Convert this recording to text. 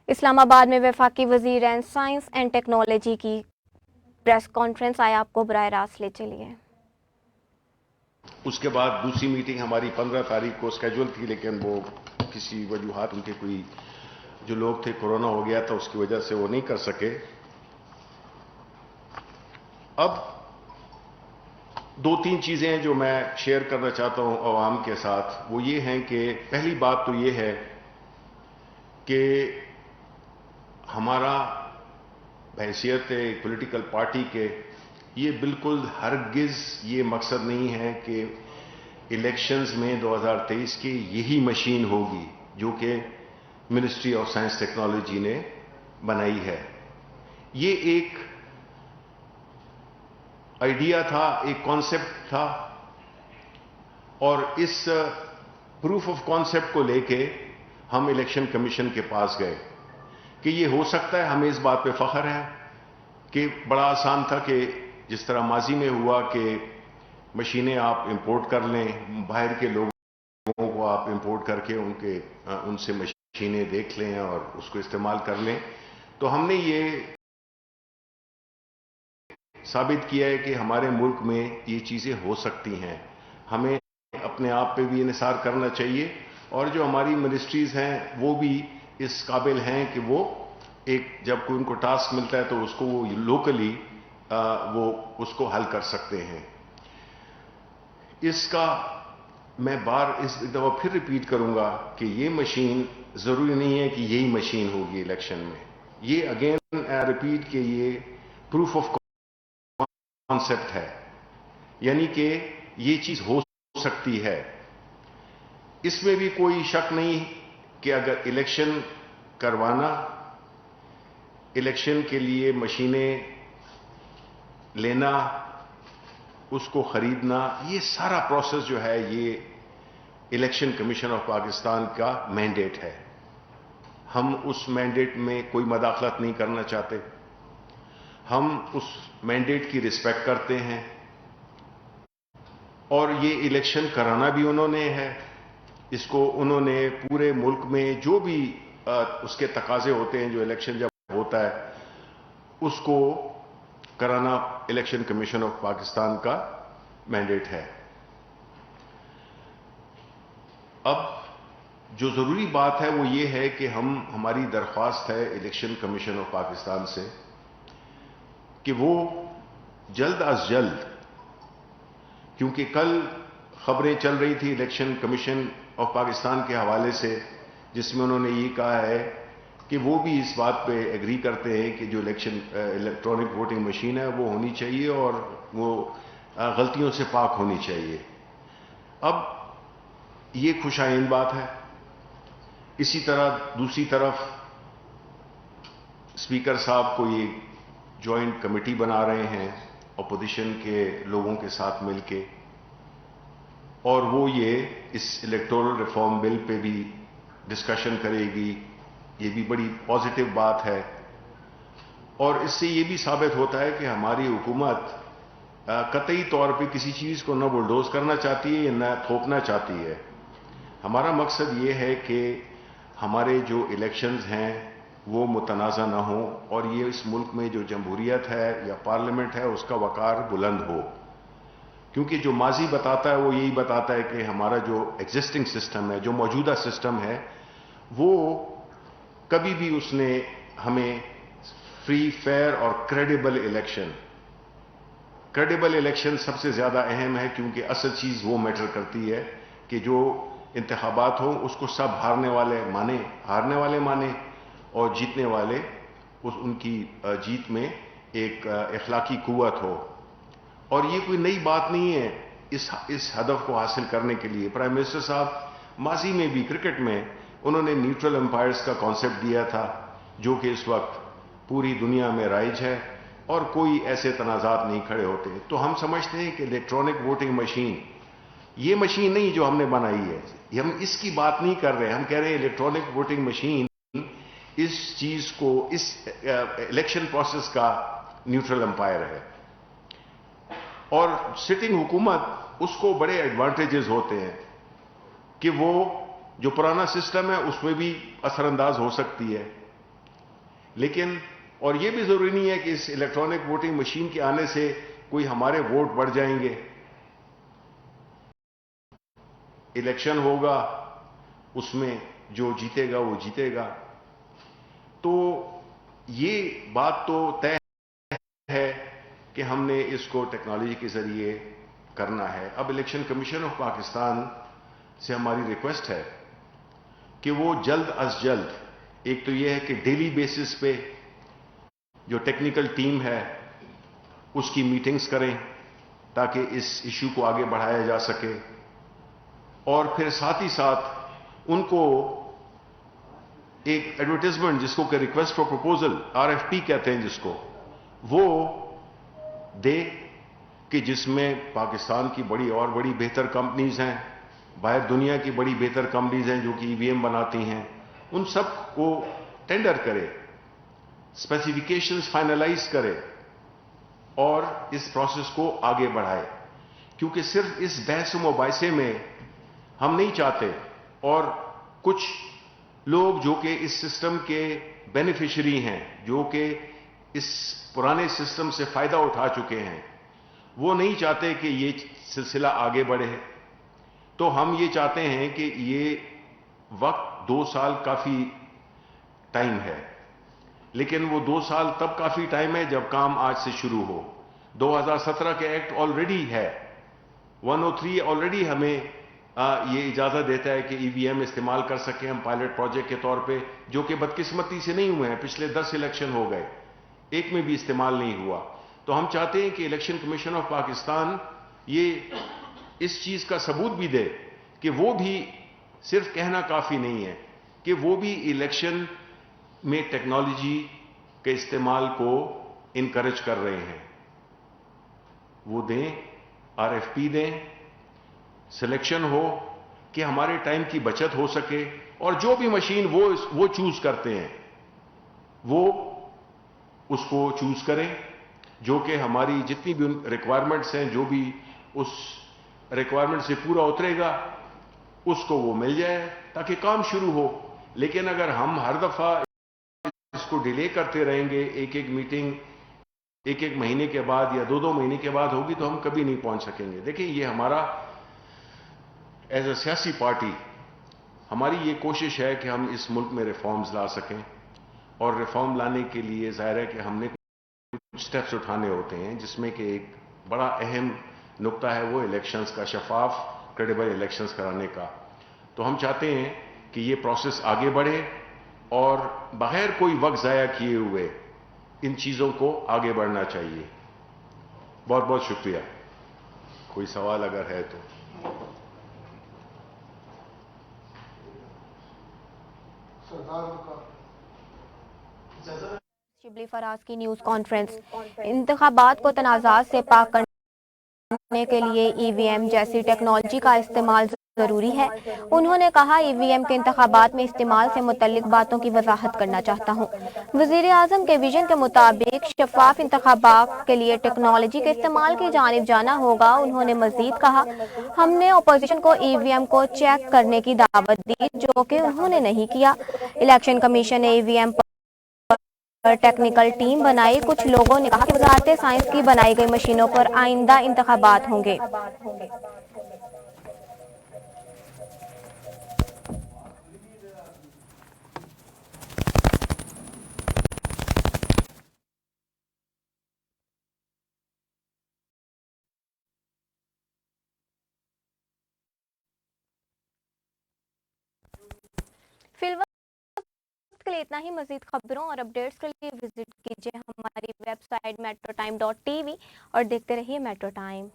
اسلام آباد میں وفاقی وزیر سائنس اینڈ ٹیکنالوجی کی پریس کانفرنس آیا، آپ کو براہ راست لے چلیے۔ اس کے بعد دوسری میٹنگ ہماری 15 تاریخ کو اسکیجول تھی، لیکن وہ کسی وجوہات ان کے کوئی جو لوگ تھے کورونا ہو گیا تھا، اس کی وجہ سے وہ نہیں کر سکے۔ اب دو تین چیزیں جو میں شیئر کرنا چاہتا ہوں عوام کے ساتھ، وہ یہ ہیں کہ پہلی بات تو یہ ہے کہ ہمارا بحیثیت ایک پولیٹیکل پارٹی کے یہ بالکل ہرگز یہ مقصد نہیں ہے کہ الیکشنز میں 2023 کی یہی مشین ہوگی جو کہ منسٹری آف سائنس ٹیکنالوجی نے بنائی ہے۔ یہ ایک آئیڈیا تھا، ایک کانسیپٹ تھا، اور اس پروف آف کانسیپٹ کو لے کے ہم الیکشن کمیشن کے پاس گئے کہ یہ ہو سکتا ہے۔ ہمیں اس بات پہ فخر ہے کہ بڑا آسان تھا کہ جس طرح ماضی میں ہوا کہ مشینیں آپ امپورٹ کر لیں، باہر کے لوگوں کو آپ امپورٹ کر کے ان سے مشینیں دیکھ لیں اور اس کو استعمال کر لیں، تو ہم نے یہ ثابت کیا ہے کہ ہمارے ملک میں یہ چیزیں ہو سکتی ہیں۔ ہمیں اپنے آپ پہ بھی انحصار کرنا چاہیے، اور جو ہماری منسٹریز ہیں وہ بھی اس قابل ہیں کہ وہ ایک جب کوئی ان کو ٹاسک ملتا ہے تو اس کو وہ لوکلی وہ اس کو حل کر سکتے ہیں۔ اس کا میں اس دفعہ پھر ریپیٹ کروں گا کہ یہ مشین ضروری نہیں ہے کہ یہی مشین ہوگی الیکشن میں۔ یہ اگین ریپیٹ کہ یہ پروف آف کانسیپٹ ہے، یعنی کہ یہ چیز ہو سکتی ہے۔ اس میں بھی کوئی شک نہیں کہ اگر الیکشن کروانا، الیکشن کے لیے مشینیں لینا، اس کو خریدنا، یہ سارا پروسیس جو ہے یہ الیکشن کمیشن آف پاکستان کا مینڈیٹ ہے۔ ہم اس مینڈیٹ میں کوئی مداخلت نہیں کرنا چاہتے، ہم اس مینڈیٹ کی رسپیکٹ کرتے ہیں، اور یہ الیکشن کرانا بھی انہوں نے ہے۔ اس کو انہوں نے پورے ملک میں جو بھی اس کے تقاضے ہوتے ہیں، جو الیکشن جب ہوتا ہے اس کو کرانا الیکشن کمیشن آف پاکستان کا مینڈیٹ ہے۔ اب جو ضروری بات ہے وہ یہ ہے کہ ہماری درخواست ہے الیکشن کمیشن آف پاکستان سے کہ وہ جلد از جلد، کیونکہ کل خبریں چل رہی تھی الیکشن کمیشن آف پاکستان کے حوالے سے، جس میں انہوں نے یہ کہا ہے کہ وہ بھی اس بات پہ ایگری کرتے ہیں کہ جو الیکٹرانک ووٹنگ مشین ہے وہ ہونی چاہیے اور وہ غلطیوں سے پاک ہونی چاہیے۔ اب یہ خوش آئند بات ہے۔ اسی طرح دوسری طرف اسپیکر صاحب کو یہ جوائنٹ کمیٹی بنا رہے ہیں اپوزیشن کے لوگوں کے ساتھ مل کے، اور وہ یہ اس الیکٹورل ریفارم بل پہ بھی ڈسکشن کرے گی۔ یہ بھی بڑی پازیٹیو بات ہے، اور اس سے یہ بھی ثابت ہوتا ہے کہ ہماری حکومت قطعی طور پہ کسی چیز کو نہ بلڈوز کرنا چاہتی ہے یا نہ تھوپنا چاہتی ہے۔ ہمارا مقصد یہ ہے کہ ہمارے جو الیکشنز ہیں وہ متنازع نہ ہوں، اور یہ اس ملک میں جو جمہوریت ہے یا پارلیمنٹ ہے اس کا وقار بلند ہو، کیونکہ جو ماضی بتاتا ہے وہ یہی بتاتا ہے کہ ہمارا جو ایگزسٹنگ سسٹم ہے، جو موجودہ سسٹم ہے، وہ کبھی بھی اس نے ہمیں فری، فیئر اور کریڈیبل الیکشن سب سے زیادہ اہم ہے، کیونکہ اصل چیز وہ میٹر کرتی ہے کہ جو انتخابات ہوں اس کو سب ہارنے والے مانے اور جیتنے والے ان کی جیت میں ایک اخلاقی قوت ہو۔ اور یہ کوئی نئی بات نہیں ہے اس ہدف کو حاصل کرنے کے لیے۔ پرائم منسٹر صاحب ماضی میں بھی کرکٹ میں انہوں نے نیوٹرل امپائرز کا کانسیپٹ دیا تھا، جو کہ اس وقت پوری دنیا میں رائج ہے اور کوئی ایسے تنازعات نہیں کھڑے ہوتے۔ تو ہم سمجھتے ہیں کہ الیکٹرانک ووٹنگ مشین یہ مشین نہیں جو ہم نے بنائی ہے، ہم اس کی بات نہیں کر رہے، ہم کہہ رہے ہیں الیکٹرانک ووٹنگ مشین اس چیز کو، اس الیکشن پروسیس کا نیوٹرل امپائر ہے، اور سٹنگ حکومت اس کو بڑے ایڈوانٹیجز ہوتے ہیں کہ وہ جو پرانا سسٹم ہے اس میں بھی اثر انداز ہو سکتی ہے، لیکن اور یہ بھی ضروری نہیں ہے کہ اس الیکٹرانک ووٹنگ مشین کے آنے سے کوئی ہمارے ووٹ بڑھ جائیں گے. الیکشن ہوگا, اس میں جو جیتے گا وہ جیتے گا. تو یہ بات تو طے ہے کہ ہم نے اس کو ٹیکنالوجی کے ذریعے کرنا ہے. اب الیکشن کمیشن آف پاکستان سے ہماری ریکویسٹ ہے کہ وہ جلد از جلد, ایک تو یہ ہے کہ ڈیلی بیسس پہ جو ٹیکنیکل ٹیم ہے اس کی میٹنگز کریں تاکہ اس ایشو کو آگے بڑھایا جا سکے, اور پھر ساتھ ہی ساتھ ان کو ایک ایڈورٹائزمنٹ جس کو کہ ریکویسٹ فار پروپوزل RFP کہتے ہیں جس کو, وہ دے کہ جس میں پاکستان کی بڑی اور بڑی بہتر کمپنیز ہیں, باہر دنیا کی بڑی بہتر کمپنیز ہیں جو کہ EVM بناتی ہیں, ان سب کو ٹینڈر کرے, اسپیسیفیکیشنز فائنلائز کرے اور اس پروسیس کو آگے بڑھائے. کیونکہ صرف اس بحث و مباحثے میں ہم نہیں چاہتے, اور کچھ لوگ جو کہ اس سسٹم کے بینیفیشری ہیں, جو کہ اس پرانے سسٹم سے فائدہ اٹھا چکے ہیں, وہ نہیں چاہتے کہ یہ سلسلہ آگے بڑھے. تو ہم یہ چاہتے ہیں کہ یہ وقت 2 سال کافی ٹائم ہے, لیکن وہ 2 سال تب کافی ٹائم ہے جب کام آج سے شروع ہو. 2017 کے ایکٹ آلریڈی ہے, 103 آلریڈی ہمیں یہ اجازت دیتا ہے کہ EVM استعمال کر سکیں ہم پائلٹ پروجیکٹ کے طور پہ, جو کہ بدقسمتی سے نہیں ہوئے ہیں. پچھلے 10 الیکشن ہو گئے, ایک میں بھی استعمال نہیں ہوا. تو ہم چاہتے ہیں کہ الیکشن کمیشن آف پاکستان یہ اس چیز کا ثبوت بھی دے کہ وہ بھی صرف کہنا کافی نہیں ہے, کہ وہ بھی الیکشن میں ٹیکنالوجی کے استعمال کو انکریج کر رہے ہیں. وہ دیں, RFP دیں, سلیکشن ہو کہ ہمارے ٹائم کی بچت ہو سکے, اور جو بھی مشین وہ چوز کرتے ہیں وہ اس کو چوز کریں جو کہ ہماری جتنی بھی ریکوائرمنٹس ہیں, جو بھی اس ریکوائرمنٹ سے پورا اترے گا اس کو وہ مل جائے تاکہ کام شروع ہو. لیکن اگر ہم ہر دفعہ اس کو ڈیلے کرتے رہیں گے, ایک میٹنگ ایک مہینے کے بعد یا 2 مہینے کے بعد ہوگی, تو ہم کبھی نہیں پہنچ سکیں گے. دیکھیں, یہ ہمارا ایز اے سیاسی پارٹی ہماری یہ کوشش ہے کہ ہم اس ملک میں ریفارمز لا سکیں, اور ریفارم لانے کے لیے ظاہر ہے کہ ہم نے کچھ سٹیپس اٹھانے ہوتے ہیں, جس میں کہ ایک بڑا اہم نقطہ ہے وہ الیکشنز کا, شفاف کریڈیبل الیکشنز کرانے کا. تو ہم چاہتے ہیں کہ یہ پروسیس آگے بڑھے اور بغیر کوئی وقت ضائع کیے ہوئے ان چیزوں کو آگے بڑھنا چاہیے. بہت بہت شکریہ. کوئی سوال اگر ہے تو. شبلی فراز کی نیوز کانفرنس. انتخابات کو تنازعات سے پاک کرنے کے لیے EVM جیسی ٹیکنالوجی کا استعمال ضروری ہے. انہوں نے کہا, EVM کے انتخابات میں استعمال سے متعلق باتوں کی وضاحت کرنا چاہتا ہوں. وزیر اعظم کے ویژن کے مطابق شفاف انتخابات کے لیے ٹیکنالوجی کے استعمال کی جانب جانا ہوگا. انہوں نے مزید کہا, ہم نے اپوزیشن کو EVM کو چیک کرنے کی دعوت دی, جو کہ انہوں نے نہیں کیا. الیکشن کمیشن نے EVM پر ٹیکنیکل ٹیم بنائی. کچھ لوگوں نے کہا کہ وزارت سائنس کی بنائی گئی مشینوں پر آئندہ انتخابات ہوں گے. فی الوقت کے لیے اتنا ہی. مزید خبروں اور اپڈیٹس کے لیے وزٹ کیجیے ہماری ویب سائٹ metroTime.tv اور دیکھتے رہیے میٹرو ٹائم.